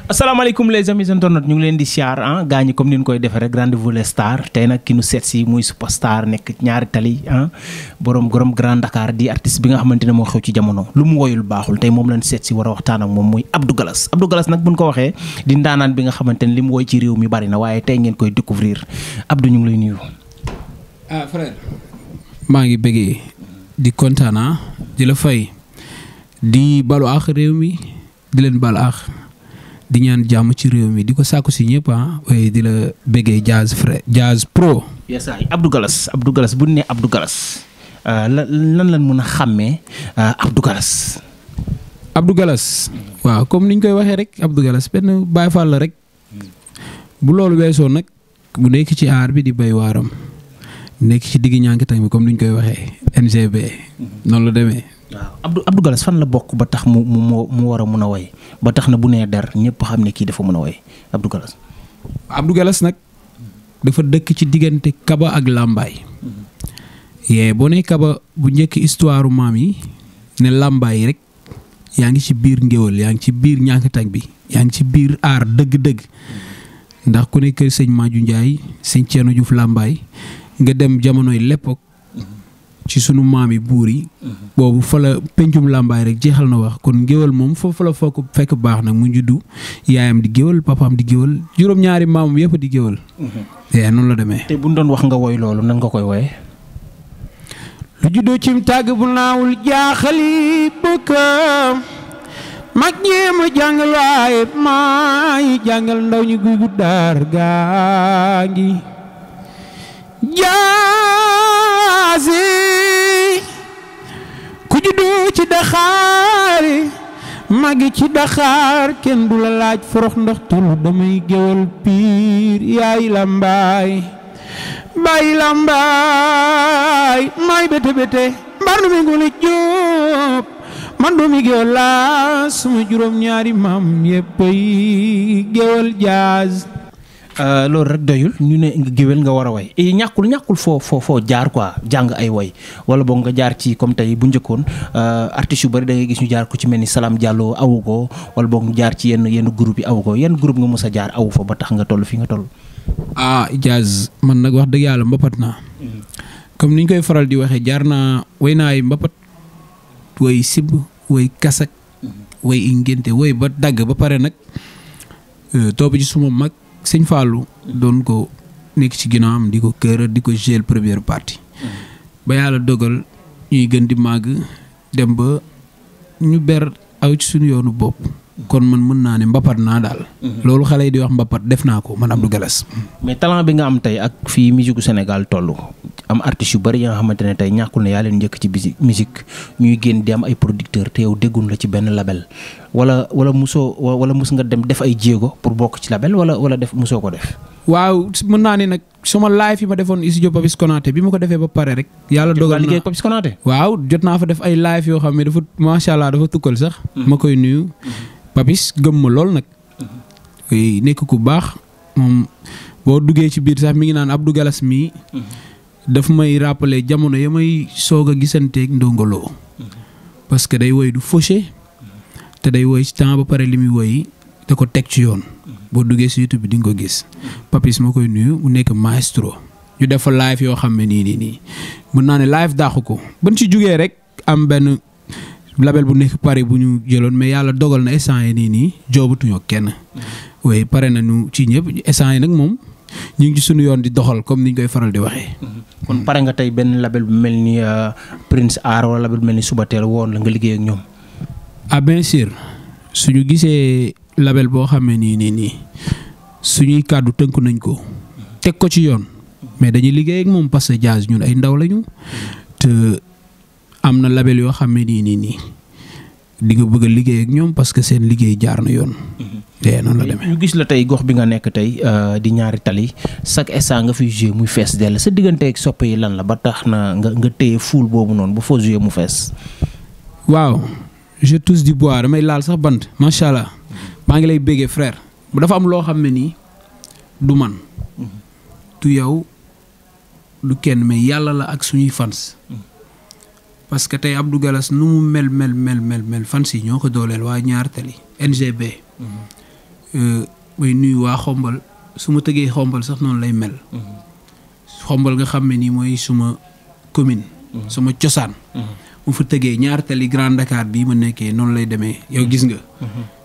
asalaamaaleykum les amis internautes ñu ngi leen di siyaar gaa ñi comme ni ñu koy defee rek rendez-vous les stars tey nag ki nu seet si muy superstar nekk ñaari tali borom Grand Dakar di artiste bi nga xamante ne moo xew ci jamono lu mu woyul baaxul tey moom lañ seet si war a waxtaan ak moom muy Abdou Galass nag buñ ko waxee di ndaanaan bi nga xamante ne li mu woy ci réew mi bari na waaye tey ngeen koy découvrir Abdou ñu ngi lay nuyu. Frère. maa ngi bëggee di kontaan di la fay di balu ak réew mi di leen bal ak di ñaan jàmm ci réew mi di ko sàkku si ñëpp waaye di la bëggee Jazz frère Jazz Pro. yes ay Abdou Galass bu ñu nee Abdou Galass lan lan mën a xàmmee Abdou Galass. Abdou Galass waaw comme niñ koy waxee rek Abdou Galass benn Baay Faal la rek bu loolu weesoo nag bu nekk ci aar bi di bay waaram nekk ci digg ñànk tamit comme niñ koy waxee NGB noonu la demee. waaw Abdou Galass fan la bokk ba tax mu war a mun a woy ba tax na bu nee der ñëpp xam ne kii dafa mën a woy Abdou Galass. Abdou Galass nag dafa dëkk ci diggante Kaba ak Lambaay. yee boo nee Kaba bu njëkk histoire maam yi ne Lambaay rek yaa ngi ci biir ngéwël yaa ngi ci biir ñànkatang bi yaa ngi ci biir aar dëgg-dëgg ndax ku ne kër sëñ Maaju Njaay sëñ Ceerno Juuf Lambaay nga dem jamonoy l'époque ci sunu maam yi buur yi boobu fa la pencum làmbaay rek jeexal na wax kon géwal moom foofu la foo ko fekk baax nag mu juddu yaayam di géwal papaam di géwal juróom-ñaari maamam yëpp di géwal noonu la demee. te bu ñu doon wax nga woy loolu nan nga koy woyee. lu juddoo cim tàgg bu naawul jaaxali bëkkam mag ñeema jàngal waaye maay jàngal ndaw ñi gugu daar gaa ngi jaasi ku juddu ci daxaari magi ci daxaar kenn du la laaj forox ndox tulu damay géwal piir yaay Lambaay baay Lambaay maay bete bete mbar nu mi nguli jóob man doomi géwal laa suma juróom-ñaari maam yéppay géwal Jazz. loolu rek doyul ñu ne nga géwél nga war a woy ñàkkul foo jaar quoi jàng ay woy wala boog nga jaar ci comme tey bu njëkkoon artistes yu bari da ngay gis ñu jaar ko ci mel ni Salam Diallo awu ko wala boog ñu jaar ci yenn groupe yi awu ko yenn groupe nga mës a jaar awu fa ba tax nga toll fi nga toll. Jazz man nag wax dëgg yàlla mbapat naa comme ni ñu koy faral di waxee jaar naa woy naa ay mbapat woy sib woy kasak woy ngénte woy ba dagg ba pare nag topp ci suma mag sëñ Fallou doon ko nekk ci ginnaawam di ko kër di ko gérer première partie ba yàlla dogal ñuy gën di màgg dem ba ñu ber aw ci suñu yoonu bopp kon man mën naa ne mbapat naa daal. loolu xale yi di wax mbapat def naa ko man Abdou Galass. mais talent bi nga am tey ak fii musique Sénégal toll am artistes yu bari ya nga xamante ne tey ñàkkul ne yaa leen njëkk ci musique ñuy génn di am ay producteurs te yow déggun la ci benn label wala mus nga dem def ay jéego pour bokk ci label wala def musoo ko def. waaw mën naa ne nag suma live yi ma defoon studio Papis Konaté bi ma ko defee ba pare rek. yàlla dogal na liggéey Papis Konaté. waaw jot naa fa def ay live yoo xam ne dafa macha allah dafa tukkal sax. ma koy nuyu. Papis gëm ma lool nag. nekk ku baax moom boo duggee ci biir sax mi ngi naan Abdou Galass mii. daf may rappeler jamono ya may soog a gisanteeg Ndongo Lo parce que day woy du fauché te day woy ci temps ba pare li muy woy da ko teg ci yoon boo duggee si YouTube bi di nga ko gis Papis moo koy nuyu mu nekk maestro ñu def fa live yoo xam ne nii mën naa ne live dàqu ko ban ci jugee rek am benn label bu nekk Paris bu ñu jëloon mais yàlla dogal na instant yi nii joobatuñoo kenn waaye pare nañu ci ñëpp instant yi nag moom ñu ngi ci suñu yoon di doxal comme niñ koy faral di waxee. kon pare nga tey benn label bu mel ni Prince Art wala label bu mel ni Subatel woon la nga liggéey ak ñoom. bien sûr suñu gisee label boo xam ne nii suñuy kàddu tënk nañ ko teg ko ci yoon mais dañuy liggéey ak moom parce que Jazz ñun ay ndaw lañu te am na label yoo xam ne nii di nga bëgg a liggéey ak ñoom parce que seen liggéey jaar na yoon. noonu la demee ñu gis la tey gox bi nga nekk tey di ñaari tali chaque instant nga fiy joué muy fees dell sa digganteeg soppe yi lan la ba tax na nga téye fuul boobu noonu ba foo joué mu fees. waaw je touche du bois damay laal sax bant macha allah maa ngi lay béggee frère bu dafa am loo xam ne nii du man du yow du kenn mais yàlla la ak suñuy fans parce que tey Abdou Galass nu mu mel fans yi ñoo ko dooleel waa ñaar tali NGB may nuyu waa xombal su ma tëggee xombal sax noonu lay mel. xombal nga xam ne nii mooy suma commune. suma cosaan. mu fa tëggee ñaar tali Grand Dakar bii ma nekkee noonu lay demee yow gis nga.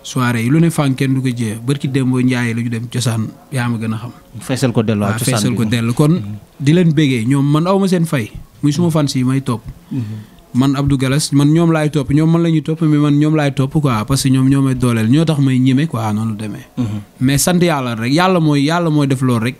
soirée yi lu ne fànn kenn du ko jiyee barki démboo Njaay la ñu dem cosaan yaa ma gën a xam. feesal ko dellu waaw cosaan feesal ko dellu kon di leen bégee ñoom man aw ma seen fay muy suma fan si may topp. man Abdou Galass man ñoom laay topp ñoom man la ñuy topp mais man ñoom laay topp quoi parce que ñoom ñoo may dooleel ñoo tax may ñeme quoi noonu la demee. mais sant yàlla rek yàlla mooy def loolu rek.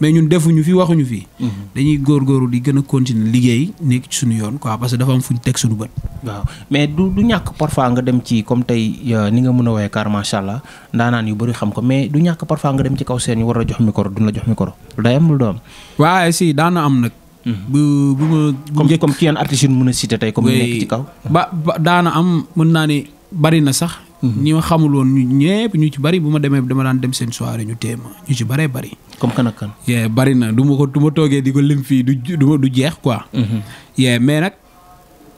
mais ñun defuñu fi waxuñu fi. dañuy góorgóorlu di gën a continuer liggéey nekk ci suñu yoon quoi parce que dafa am fuñ teg suñu bët. waaw mais du ñàkk parfois nga dem ci comme tey ni nga mën a woowee car macha allah ndaanaan yu bëri xam ko mais du ñàkk parfois nga dem ci kaw seen ñu war a jox micro duñ la jox micro lu day am lu doon. waaye si daana am nag. bu ma. comme ci yan artistes yu mën a cité tey comme nekk ci kaw. ba daana am mën naa ne bari na sax. ñi ma xamul woon ñu ci bari bu ma demee dama daan dem seen soirée ñu téema ñu ci bëree bari. comme kan ak kan. bari na du ma toogee di ko lim fii du jeex quoi. mais nag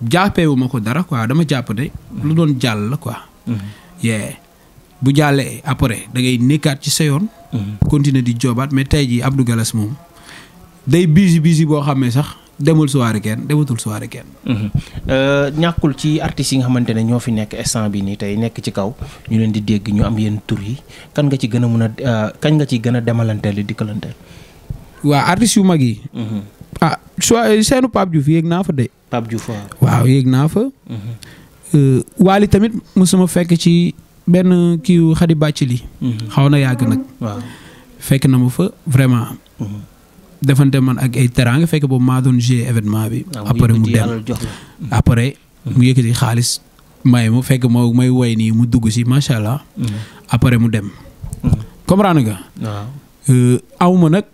jàppeewu ma ko dara quoi dama jàpp de lu doon jàll la quoi. bu jàllee après da ngay nekkaat ci sa yoon. continuer di joobaat mais tey jii Abdou Galass moom day busy boo xam ne sax dematul soirée kenn. ñàkkul ci artistes yi nga xamante ne ñoo fi nekk instant bi nii tey nekk ci kaw ñu leen di dégg ñu am yenn tur yi kan nga ci gën a mën a kañ nga ci gën a demalanteel di dikkalanteel. waa artistes yu mag yi. seenu Pape Diouf yéeg naa fa de. Pape Diouf waaw yéeg naa fa. Waly tamit mosuma fekk ci benn kii Xadi Bàccili. xaw na yàgg nag. waaw fekk na ma fa vraiment. defante man ak ay teraanga fekk boobu maa doon jouer événement bi. après mu dem après mu yëkkati xaalis may mu fekk moo may woy nii mu dugg si macha allah. après mu dem. comprendre nga. waaw awma nag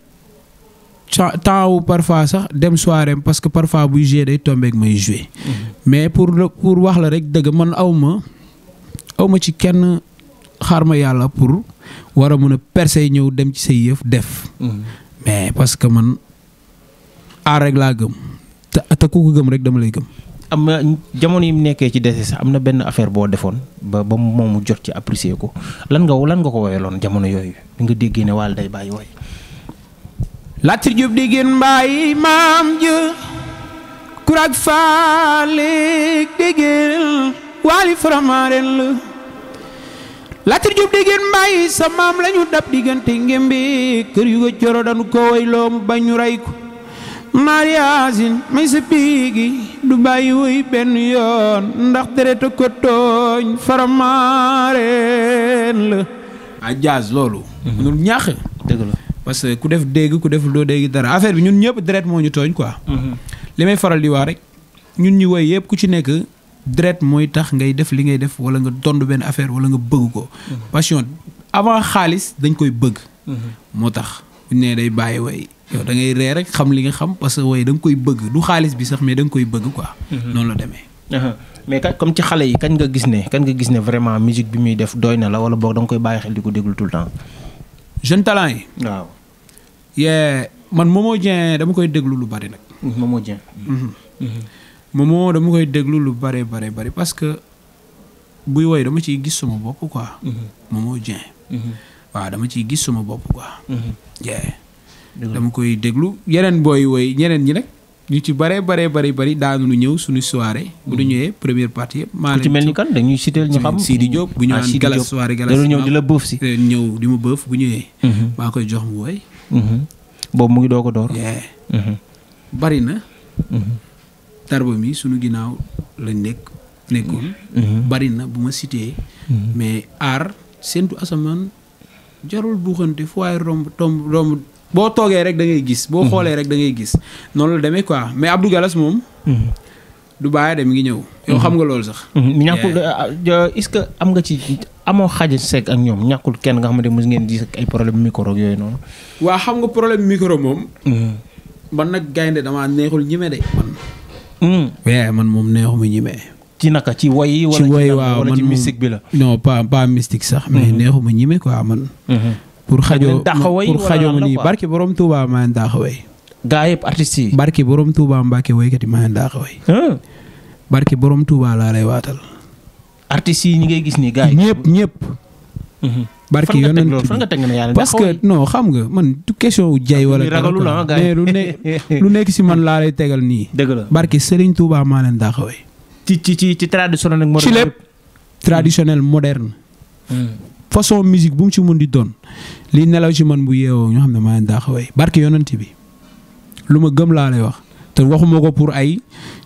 temps wu parfois sax dem soirée parce que parfois buy jouer day tombé ak may jouer. mais pour wax la rek dëgg man awma ci kenn xaar ma yàlla pour war a mën a percer ñëw dem ci say yëf def. mais parce que man aar rek laa gëm te ku ko gëm rek dama lay gëm. am na jamono yi mu nekkee ci dese sax am na benn affaire boo defoon ba moom mu jot ci apprécier ko lan nga ko woyaloon jamono yooyu bi nga déggee ne Wally day bàyyi woy. Latir Diop déggeen mbaay maam jë kurak faalik déggeen Wally Faramareen la Latir Diop déggeen mbaay sa maam lañu dab diggante ngembe kër yu ko coro danu ko woy loo mu bañu rey ko Mariasin may sa biigi du bàyyi woy benn yoon ndax dereta ko tooñ Faramareen la jaaz loolu mënul ñàkk dëgg la parce que ku def dégg ku deful doo dégg dara affaire bi ñun ñëpp deret moo ñu tooñ quoi. li may faral di wax rek ñun ñu woy yëpp ku ci nekk deret mooy tax ngay def li ngay def wala nga dond benn affaire wala nga bëgg ko. passion avant xaalis dañ koy bëgg. moo tax bu ñu nee day bàyyi woy yow da ngay ree rek xam li nga xam parce que woy da nga koy bëgg du xaalis bi sax mais da nga koy bëgg quoi. noonu la demee. mais comme ci xale yi kañ nga gis ne vraiment musique bi muy def doy na la wala boog da nga koy bàyyi xel di ko déglu tout le temps. jeune talent yi. waaw. man Momo Dieng dama koy déglu lu bari nag. Momo Dieng. Momo dama koy déglu lu bari parce que buy woy dama ciy gis sama bopp quoi. Momo Dieng. waaw dama ciy gis sama bopp quoi. dama koy déglu yeneen booy woy ñeneen ñi nag ñu ci bari daanu ñëw suñu soirée. bu ñu ñëwee première partie yëpp. maa ci mel ni kan dañuy citer ñu xam. Sidi Diop bu ñëwaan Galas soirée Galas. ñëw di la bëf si. ñëw di ma bëf bu ñëwee. maa koy jox mu woy. boobu mu ngi doo ko door. bari na. tarba mi sunu ginnaaw lañ nekkoon. bari na bu ma cité. mais aar séntu asamaan jarul buuxante fu waay romb boo toogee rek da ngay gis. boo xoolee rek da ngay gis. noonu la demee quoi mais Abdou Galass moom. du bàyyi de mi ngi ñëw. yow xam nga loolu sax. ñàkkul est-ce que am nga ci amoo xaaj seeg ak ñoom ñàkkul kenn nga xamante mos ngeen di ay problème micro ak yooyu noonu. waa xam nga problème micro moom. man nag gaynde damaa neexul ñime de man. man moom neexuma ñime. ci naka ci woy yi. ci woy waaw wala ci mystique bi la. non pas mystique sax. mais neexuma ñime quoi man. pour xajoo ma nii barki borom Touba maa ngi daax a woy. gaa yëpp artistes yi. barki borom Touba Mbacke woykat yi maa ngi daax a woy. barki borom Touba laa lay waatal. artistes yi ñi ngay gis nii gaa yi. ñëpp. barki yonent bi fan nga teg ne yàlla parce que non xam nga man du question wu jay wala mais lu nekk si man laa lay tegal nii. dëgg la barki Serigne Touba maa leen daa xawee. ci traditionnel ak moderne. ci lépp traditionnel moderne. façon musique bu mu ci mun di doon li nelaw ci man bu yeewoo ñoo xam ne maa leen daa xawee barki yonent bi lu ma gëm laa lay wax te waxuma ko pour ay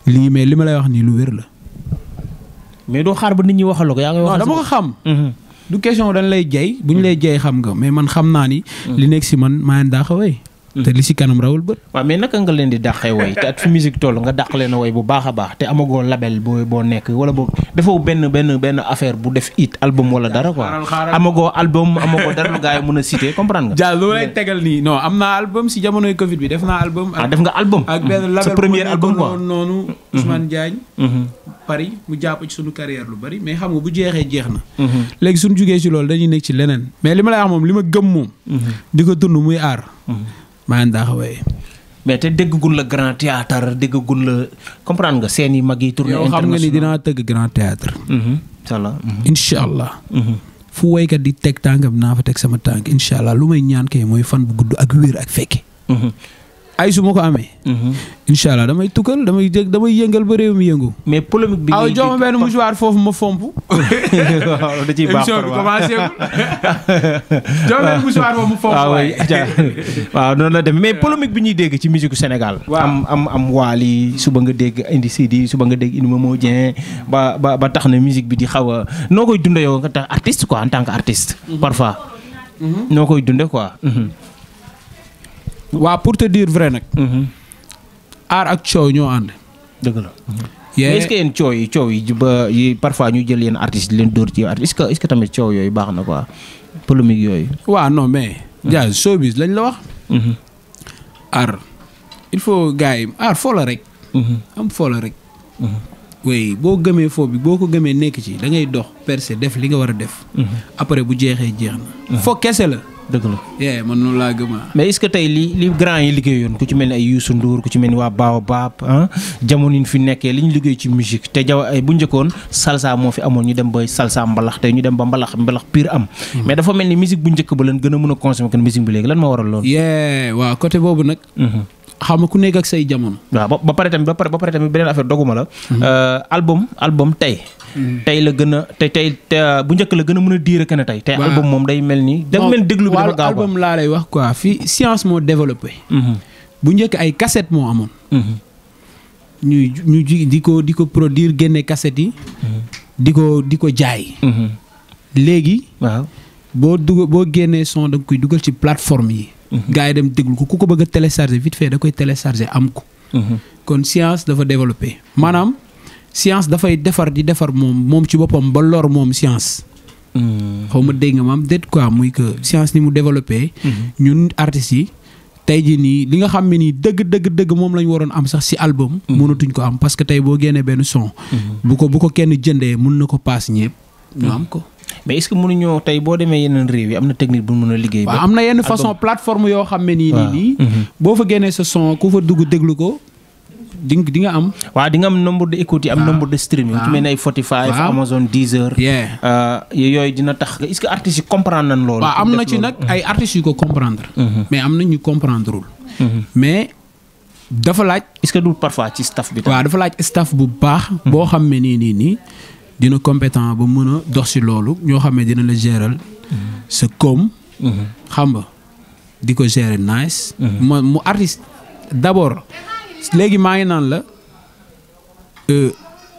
lii mais li ma lay wax nii lu wér la. mais doo xaar ba nit ñi waxal ko yaa ngi wax. dama ko xam. du question dañ lay jay bu ñu lay jay xam nga mais man xam naa ni. li nekk si man maa leen daa xawee. te li si kanam rawul bët. waaw mais naka nga leen di dàqee woy te at fi musique toll nga dàq leen a woy bu baax a baax te amagoo label boo nekk wala boo defoo benn affaire bu def it album wala dara quoi. amagoo album amagoo dara lu gars yi mën a citer comprendre nga. Dia loolu lay tegal nii non am naa album si jamonoy Covid bi def naa album. def nga album. ak benn label sa premier album quoi noonu Ousmane Diagne. Paris mu jàpp ci sunu carrière lu bari mais xam nga bu jeexee jeex na. léegi suñu jugee ci loolu dañuy nekk ci leneen mais li ma lay wax moom li ma gëm moom. di ko dund muy aar. maa ngi daaxawee. mais te déggagun la grand théâtre déggagun la comprendre nga seen i mag yi tournée internationale. yow xam nga ni dinaa tëgg grand théâtre. incha allah. incha allah. fu woykat di teg tànkam naa fa teg sama tànk incha allah lu may ñaan kay mooy fan bu gudd ak wér ak fekke. ay su ma ko amee. incha allah damay tukkal damay yëngal ba réew mi yëngu. mais polémique bi ngay jox ma benn mouchoir foofu ma fomp. waaw da ciy baax émission bi commencé wul. jox ma benn mouchoir foofu ma fomp. waaw noonu la dem mais polémique bi ñuy dégg ci musique Sénégal. am Wally suba nga dégg indi Sidi suba nga dégg indi Momo Dieng ba tax na musique bi di xaw a noo koy dundee yow nga tax artiste quoi en tant que artiste. parfois. noo koy dundee quoi. waaw pour te dire vrai nag. aar ak coow ñoo ànd. dëgg la. mais est-ce que yéen coow yi ba yi parfois ñu jël yenn artistes di leen dóor ci artiste est-ce que tamit coow yooyu baax na quoi polémique yooyu. waaw non mais. Dia showbiz lañ la wax. aar il faut gars yi aar foo la rek. am foo la rek. oui boo gëmee foo bi boo ko gëmee nekk ci da ngay dox percer def li nga war a def. après bu jeexee jeex na. foo kese la. dëgg la. man noonu laa gëm mais est-ce que tey li grand yi liggéeyoon ku ci mel ni ay Youssou Ndour ku ci mel ni waa Baobab jamono yi fi nekkee li ñu liggéey ci musique te bu njëkkoon salsa moo fi amoon ñu dem ba salsa mbalax tey ñu dem ba mbalax pire am. mais dafa mel ni musique bu njëkk ba leen gën a mën a consommer que musique bi léegi lan moo waral loolu. waaw côté boobu nag. xam nga ku nekk ak say jamono. waaw ba pare tamit beneen affaire doguma la. album tey. tey la gën a tey bu njëkk la gën a mën a diire que ne tey. tey album moom day mel ni. dafa mel déglu bi dafa gaaw album laa lay wax quoi fii science moo développé. bu njëkk ay cassette moo amoon. ñu di ko produire génne cassette yi. di ko jaay. léegi. waaw boo génnee son da nga koy dugal ci plateforme yi. gars yi dem déglu ko ku ko bëgg a télécharger vite fait da koy télécharger am ko. kon science dafa développé maanaam science dafay defar di defar moom ci boppam ba lor moom science. xaw ma dégg nga maam déet quoi muy que science ni mu développé. ñun artistes yi tey jii nii li nga xam ne nii dëgg moom la ñu waroon am sax si album. mënatuñ ko am parce que tey boo génnee benn son. bu ko kenn jëndee mun na ko paas ñëpp ñu am ko. mais est-ce que mënuñoo tey boo demee yeneen réew yi am na technique bu mën a liggéey. waaw am na yenn façon plateforme yoo xam ne nii. boo fa génnee sa son ku fa dugg déglu ko di nga am. waaw di nga am nombre de écoute yi am nombre de streaming. ci mel ne ay Spotify Amazon Deezer. yooyu dina tax est-ce que artistes yi comprendre nañ loolu. waaw am na ci nag ay artistes yu ko comprendre. mais am na ñu comprendrewul. mais dafa laaj. est-ce que du parfois ci staff bi. waaw dafa laaj staff bu baax. boo xam ne nii. dina compétent ba mën a dox si loolu ñoo xam ne dina la gérer sa koom. xam nga di ko gérer nice. mu artiste d'abord léegi maa ngi naan la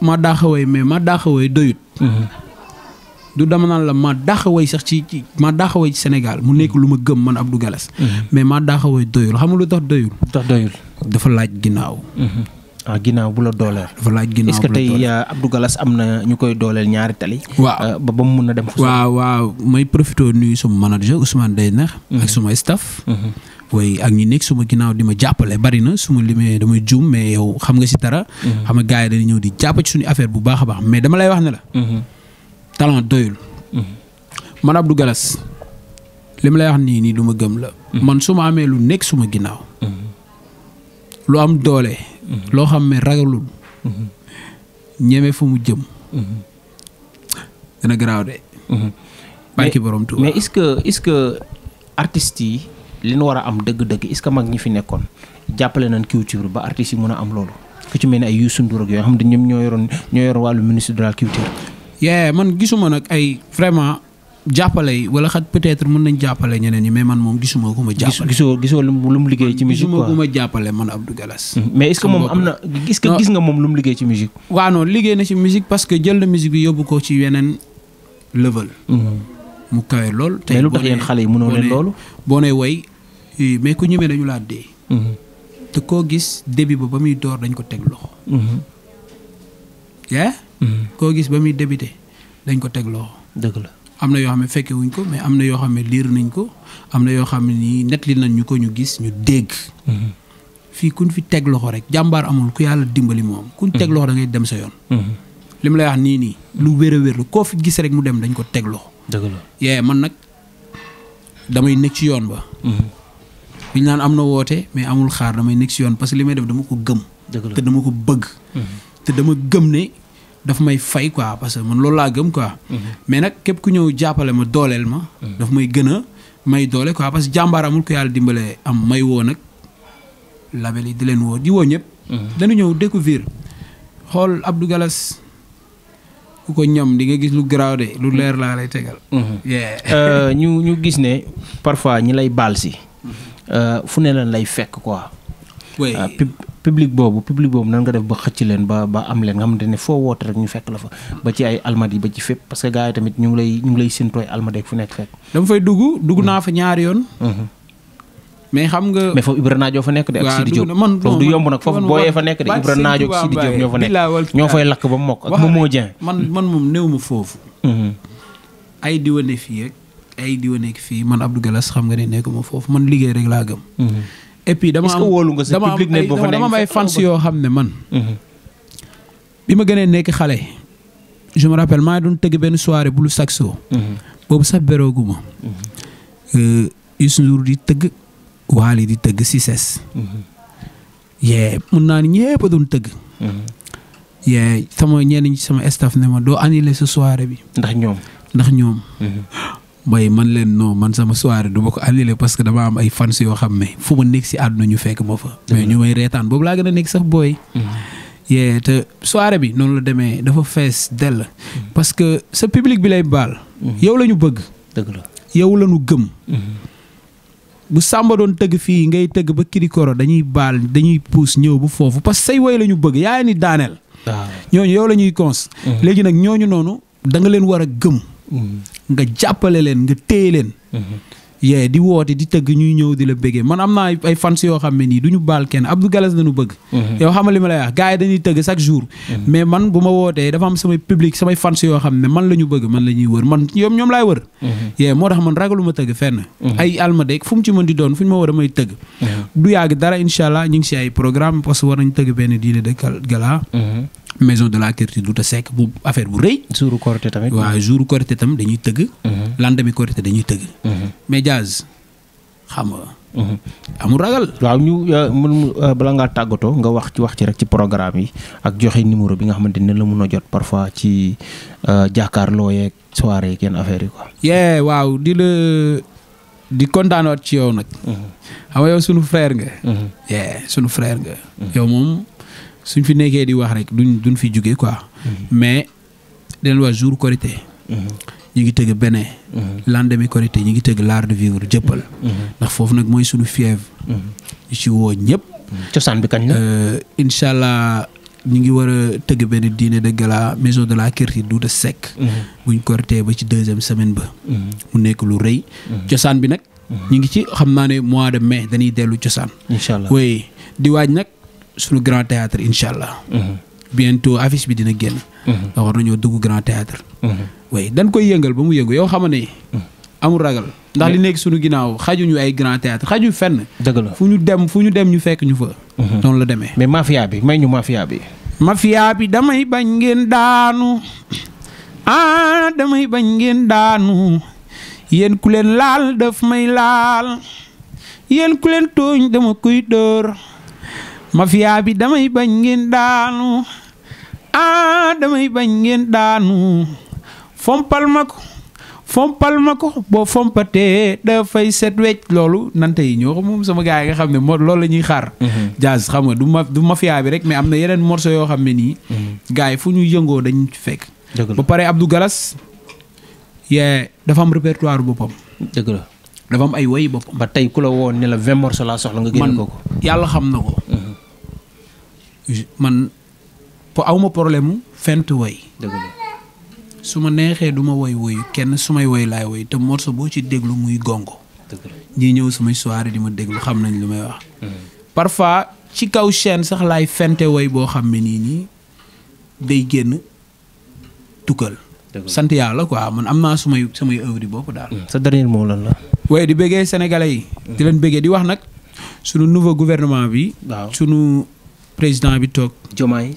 ma daaxaway mais ma daaxaway doyut. du dama naan la ma daaxaway sax ci ma daaxaway ci Sénégal mu nekk lu ma gëm man Abdou Galass. mais ma daaxaway doyul xam nga lu tax doyul. dafa laaj ginnaaw. ginnaaw bu la dooleel. dafa laaj ginnaaw est-ce que tey Abdou Galass am na ñu koy dooleel ñaari tali. waaw ba mu mun a dem. waaw may profité nuyu suma manager Ousmane Deyner. ak suma staff. way ak ñi nekk suma ginnaaw di ma jàppale bari na suma limee damay juum mais yow xam nga si dara. xam nga gars yi dañuy ñëw di jàpp ci suñu affaire bu baax a baax mais dama lay wax ne la. talent doyul. man Abdou Galass li ma lay wax nii lu ma gëm la. man su ma amee lu nekk suma ginnaaw. lu am doole. loo xam ne ragalul. ñeme fu mu jëm. dana garaaw de. barki borom Tuuba. mais est-ce que artistes yi li ñu war a am dëgg-dëgg est-ce que mag ñi fi nekkoon jàppale nañ culture ba artistes yi mën a am loolu ku ci mel ni ay Youssou Ndour ak yooyu xam ne ñoom ñoo yor wàllu ministre de la culture. man gisuma nag ay vraiment jàppale yi wala xat peut-être mën nañ jàppale ñeneen ñi mais man moom gisuma ku ma jàppale. gisoo lu mu liggéey ci musique quoi gisuma ku ma jàppale man Abdou Galass. mais est-ce que moom am na gis nga moom lu mu liggéey ci musique. waaw non liggéey na ci musique parce que jël na musique bi yóbbu ko ci yeneen level. mu kawe lool. tey mais lu tax yéen xale yi mënoo leen loolu. boo nee woy mais ku ñëwee dañu laa dee. te koo gis début ba muy door dañ ko teg loxo. koo gis ba muy débuté dañ ko teg loxo. dëgg la am na yoo xam ne fekke wuñ ko mais am na yoo xam ne liir nañ ko am na yoo xam ne nii nettali nañ ñu ko ñu gis ñu dégg. fii kuñ fi teg loxo rek jàmbaar amul ku yàlla dimbali moom. kuñ teg loxo da ngay dem sa yoon. li mu lay wax nii lu wér a wér la koo fi gis rek mu dem dañ ko teg loxo. dëgg la man nag damay nekk ci yoon ba. biñ naan am na woote mais amul xaar damay nekk ci yoon parce que li may def dama ko gëm. te dama ko bëgg. te dama gëm ne daf may fay quoi parce que man loolu laa gëm quoi. mais nag képp ku ñëw jàppale ma dooleel ma. daf may gën a may doole quoi parce que jàmbaar amul ko yàlla dimbale am may woo nag label yi di leen woo di woo ñëpp. dañu ñëw découvrir xool Abdou Galass ku ko ñam di nga gis lu garaaw de lu leer laa lay tegal. ñu gis ne parfois ñi lay baal si. fu ne leen lay fekk quoi. public boobu nan nga def ba xëcc leen ba am leen nga xamante ne foo woote rek ñu fekk la fa ba ci ay almadi ba ci fépp parce que gars yi tamit ñu ngi lay séntooy almadi fu nekk fekk. dama fay dugg naa fa ñaari yoon. mais xam nga. mais foofu Ibra Naajo fa nekk de ak Sidi Diop foofu du yomb nag foofu booyee fa nekk de Ibra Naajo ak Sidi Diop ñoo fa nekk ñoo fay lakk ba mu mokk ak Momo Dieng. man moom néew ma foofu. ay diwane fii rek ay diwane fii man Abdou Galass xam nga ne nekkuma foofu man liggéey rek laa gëm. et puis dama am ay fans yoo xam ne man. bi ma gënee nekk xale. je me rappelle maa ngi doon tëgg benn soirée bulu saxo. boobu sax berooguma. Youssou Ndour di tëgg. Waali di tëgg Cissesse. mun naa ni ñëpp a doon tëgg. sama ñenn ñi sama staff ne ma doo annulé sa soirée bi. ndax ñoom. mooy man leen non man sama soirée du ma ko annulé parce que dama am ay fans yoo xam ne fu ma nekk si àdduna ñu fekk ma fa. mais ñu may reetaan boobu laa gën a nekk sax booy. te soirée bi noonu la demee dafa fees dell. parce que sa public bi lay baal. yow la ñu bëgg. dëgg la yow la ñu gëm. bu Samba doon tëgg fii ngay tëgg ba Kirikoro dañuy baal dañuy puus ñëw bu foofu parce que say woy la ñu bëgg yaa ni daaneel. ñooñu yow la ñuy cons. léegi nag ñooñu noonu da nga leen war a gëm. nga jàppale leen nga téye leen. di woote di tëgg ñuy ñëw di la bëggee man am naa ay fans yoo xam ne nii du ñu baal kenn Abdou Galass dañu bëgg. yow xam nga li ma lay wax gars yi dañuy tëgg chaque jour. mais man bu ma wootee dafa am samay public samay fans yoo xam ne man la ñu bëgg man la ñuy wër man ñoom laay wër. moo tax man ragaluma tëgg fenn. ay almadeeg fu mu ci mën di doon fu ñu ma war a may tëgg. du yàgg dara incha allah ñu ngi si ay programme parce que war nañ tëgg benn dîner de gala. maison de la culture Douta Seck bu affaire bu rëy. jouru Korité tamit. waaw jouru Korité tam dañuy tëgg. lendemain Korité dañuy tëgg. mais Jazz xam nga. amul ragal. waaw ñu bala ngaa tàggatoo nga wax ci rek ci programme yi ak joxe numéro bi nga xamante ne la mun a jot parfois ci jàkkaarloo yeeg soirée yeeg yenn affaire yi quoi. waaw di kontaanwaat ci yow nag. xam nga yow sunu frère nga. sunu frère nga. yow moom. suñ fi nekkee di wax rek duñ fi jóge quoi. mais dinañ wax jour Korité. ñu ngi tëgg Bénin. lendemain Korité ñu ngi tëgg l'art de vivre jëppal. ndax foofu nag mooy suñu fièvre. ñu ci woo ñëpp. cosaan bi kañ la. incha allah ñu ngi war a tëgg benn dîner de gala maison de la culture Douta Seck. buñ Korité ba ci 2e semaine ba. mu nekk lu rëy. cosaan bi nag. ñu ngi ci xam naa ne mois de mai dañuy dellu cosaan. incha allah oui di waaj nag. suñu grand théâtre incha allah. bientôt affiche bi dina génn. ndax war nañoo dugg grand théâtre. oui dañ koy yëngal ba mu yëngu yow xam ne amul ragal. ndax li nekk suñu ginnaaw xajuñu ay grand théâtre xaju fenn. dëgg la fu ñu dem ñu fekk ñu fa. noonu la demee. mais mafia bi may ñu mafia bi. mafia bi damay bañ ngeen daanu. damay bañ ngeen daanu. yéen ku leen laal daf may laal. yéen ku leen tooñ dama koy dóor. mafia bi damay bañ ngeen daanu damay bañ ngeen daanu fompal ma ko fompal ma ko boo fompatee dafay set wecc loolu nante yi ñoo ko moom sama gars yi nga xam ne moo loolu la ñuy xaar. jazz xam nga du mafia bi rek mais am na yeneen morceau yoo xam ne nii. gars yi fu ñu yëngoo dañ fekk. ba pare Abdou Galas dafa am répertoire boppam. dëgg la dafa am ay woy boppam. ba tey ku la woon ne la 20 morceaux laa soxla nga génn ko ko. yàlla xam na ko. man awma problème mu fent woy. dëgg la su ma neexee du ma woy woyu kenn su may woy laay woy te morceau boo ci déglu muy gongo. dëgg la ñii ñëw samay soirée di ma déglu xam nañ lu may wax. parfois ci kaw chaîne sax laay fente woy boo xam ne nii day génn tukkal. sant yàlla quoi man am naa samay œuvre bopp daal. sa dernier mot lan la. waaye di bëggee sénégalais yi. di leen bëggee di wax nag sunu nouveau gouvernement bi. waaw sunu président bi toog. Diomaye.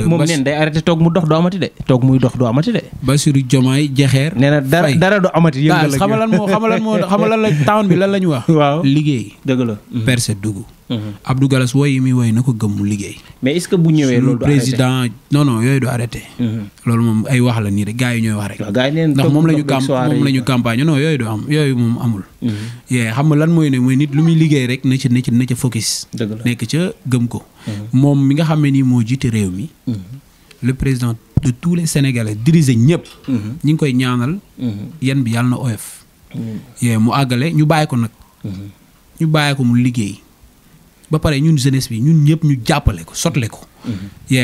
moom neen day arrêté toog mu dox du amati de. toog muy dox du amati de. Bassirou Diomaye Diakhar. nee na dara du amati. yëngal xam nga lan la town bi lan la ñu wax. waaw liggéey. dëgg la. percé dugg. Abdou Galas woy yi muy woy na ko gëm mu liggéey. mais est-ce que bu ñëwee loolu du arrêté président non yooyu du arrêté. loolu moom ay wax la nii rek gars yi ñooy wax rek. waaw gars yi neen ndax moom la ñu campagne non yooyu du am yooyu moom amul. xam nga lan mooy ne mooy nit lu muy liggéey rek na ca focus. dëgg la nekk ca gëm ko. moom mi nga xam ne nii moo jiite réew mi. le président de tous les Sénégalais diriger ñëpp. ñi ngi koy ñaanal. yan bi yàlla na oyof. mu àggale ñu bàyyi ko nag. ñu bàyyi ko mu liggéey. ba pare ñun jeunesse bi ñun ñëpp ñu jàppale ko sotle ko.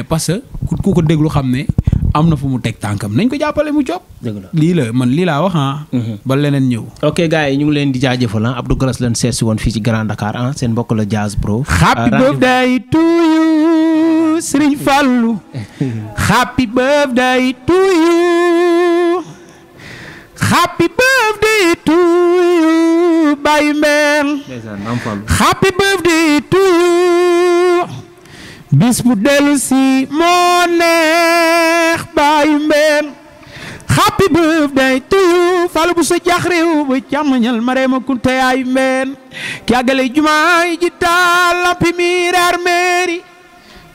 parce que ku ko déglu xam ne am na fu mu teg tànkam nañ ko jàppale mu job dëgg la lii laa wax ba leneen ñëw. ok gars yi ñu ngi leen di jaajëfal Abdou Galas leen seet si woon fii ci Grand Dakar seen mbokk la Jazz Bro. happy birthday to you Serigne Fallou. happy birthday to you. happy birthday to you Baye Mbène. happy birthday to you. bis bu dellu si moo neex Baye Mbène. happy birthday to you Fallou bu sa jax réew ba càmmañal Marema Kunte ay Mbène. ki àggale jumaay ji taal lampi miiraar meeri.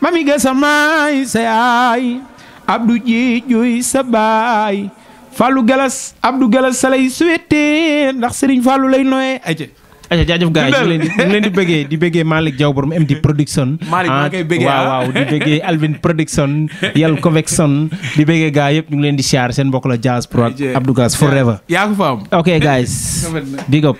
mami ga samaay sa yaay. Abdou ji juy sa baay. Fallou Galas Abdou Galas sa lay souhaité ndax Serigne Fallou lay noyee ayca jaajëf gars yi ñu ngi leen di bëggee Malick Diaw borom MD production. Malick maa koy bëggee waaw di bëggee Alvin production Yel Convection di bëggee gars yëpp ñu ngi leen di siyaar seen mbokk la Jazz Pro ak Abdou Galas forever. yaa ko fa am. ok guys big up.